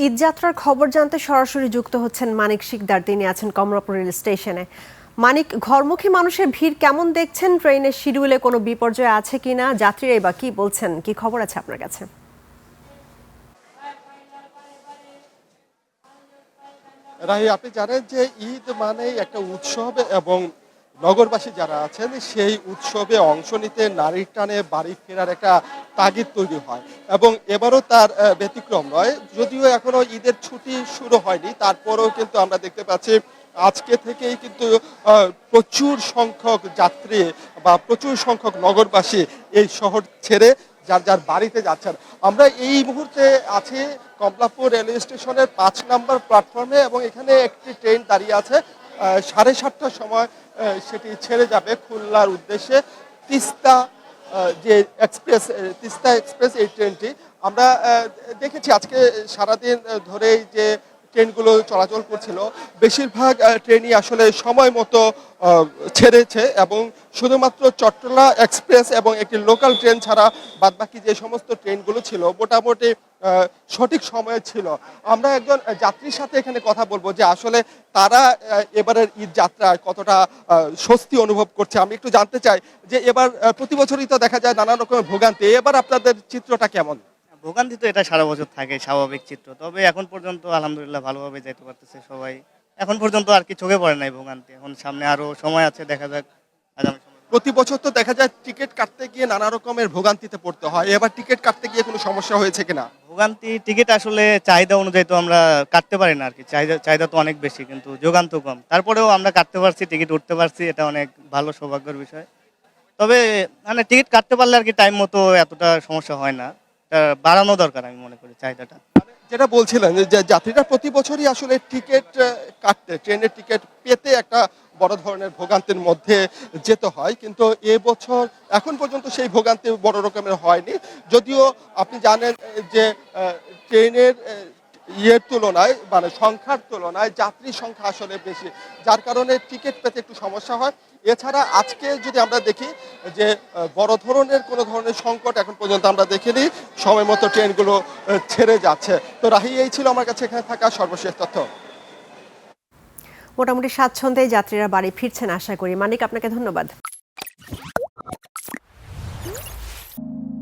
ঈদযাত্রার খবর জানতে সরাসরি যুক্ত হচ্ছেন মানিক শিকদার। তিনি আছেন কমলাপুর রেল স্টেশনে। মানিক, ঘরমুখী মানুষের ভিড় কেমন দেখছেন? ট্রেনের শিডিউলে কোনো বিপর্যয় আছে কিনা? যাত্রীরাই বা কি বলছেন? কি খবর আছে আপনার কাছে? রাহি, আপনি জানেন যে ঈদ মানেই একটা উৎসব এবং নগরবাসী যারা আছেন সেই উৎসবে অংশ নিতে নারীর টানে বাড়ি ফেরার একটা তাগিদ তৈরি হয় এবং এবারও তার ব্যতিক্রম নয়। যদিও এখনো ঈদের ছুটি শুরু হয়নি, তারপরেও কিন্তু আমরা দেখতে পাচ্ছি আজকে থেকেই কিন্তু প্রচুর সংখ্যক যাত্রী বা প্রচুর সংখ্যক নগরবাসী এই শহর ছেড়ে যার যার বাড়িতে যাচ্ছেন। আমরা এই মুহূর্তে আছি কমলাপুর রেলওয়ে স্টেশনের ৫ নম্বর প্ল্যাটফর্মে এবং এখানে একটি ট্রেন দাঁড়িয়ে আছে। ৭:৩০টার সময় সেটি ছেড়ে যাবে খুলনার উদ্দেশ্যে। তিস্তা যে এক্সপ্রেস, তিস্তা এক্সপ্রেস এই ট্রেনটি আমরা দেখেছি আজকে সারাদিন ধরেই যে ট্রেনগুলো চলাচল করছিল বেশিরভাগ ট্রেনই আসলে সময় মতো ছেড়েছে এবং শুধুমাত্র চট্টলা এক্সপ্রেস এবং একটি লোকাল ট্রেন ছাড়া বাদবাকি যে সমস্ত ট্রেনগুলো ছিল মোটামুটি সঠিক সময়ে ছিল। আমরা একজন যাত্রীর সাথে এখানে কথা বলবো যে আসলে তারা এবারের ঈদ যাত্রায় কতটা স্বস্তি অনুভব করছে। আমি একটু জানতে চাই যে এবার প্রতি বছরই তো দেখা যায় নানা রকমের ভোগান্তি, এবার আপনাদের চিত্রটা কেমন? ভোগান্তি তো এটা সারা বছর থাকে, স্বাভাবিক চিত্র। তবে এখন পর্যন্ত আলহামদুলিল্লাহ ভালোভাবে যেতে পারতেছে সবাই। এখন পর্যন্ত আর কি চোখে পড়ে নাই ভোগান্তি। এখন সামনে আরো সময় আছে, দেখা যাক আগামী সময়। প্রতি বছর তো দেখা যায় টিকিট কাটতে গিয়ে নানা রকমের ভোগান্তিতে পড়তে হয়, এবার টিকিট কাটতে গিয়ে কোনো সমস্যা হয়েছে কিনা? ভোগান্তি টিকিট আসলে চাহিদা অনুযায়ী তো আমরা কাটতে পারি না আর কি। চাহিদা তো অনেক বেশি, কিন্তু যোগান তো কম। তারপরেও আমরা কাটতে পারছি, টিকিট উঠতে পারছি, এটা অনেক ভালো সৌভাগ্যের বিষয়। তবে মানে টিকিট কাটতে পারলে আর কি টাইম মতো এতটা সমস্যা হয় না। বাড়ানো দরকার আমি মনে করি চাহিদাটা। যেটা বলছিলেন যে যাত্রীরা প্রতি বছরই আসলে টিকিট কাটতে, ট্রেনের টিকিট পেতে একটা বড় ধরনের ভোগান্তির মধ্যে যেতে হয়, কিন্তু এবছর এখন পর্যন্ত সেই ভোগান্তি বড় রকমের হয়নি। যদিও আপনি জানেন যে ট্রেনের ইয়ের তুলনায় মানে সংখ্যার তুলনায় যাত্রীর সংখ্যা আসলে বেশি, যার কারণে টিকিট পেতে একটু সমস্যা হয়। এছাড়া আজকে যদি আমরা দেখি যে বড় ধরনের কোনো ধরনের সংকট এখন পর্যন্ত আমরা দেখিনি, সময় মতো ট্রেনগুলো ছেড়ে যাচ্ছে। তো রাহি, এই ছিল আমার কাছে এখানে থাকা সর্বশেষ তথ্য। মোটামুটি স্বাচ্ছন্দ্যে যাত্রীরা বাড়ি ফিরছেন আশা করি। মানিক, আপনাকে ধন্যবাদ।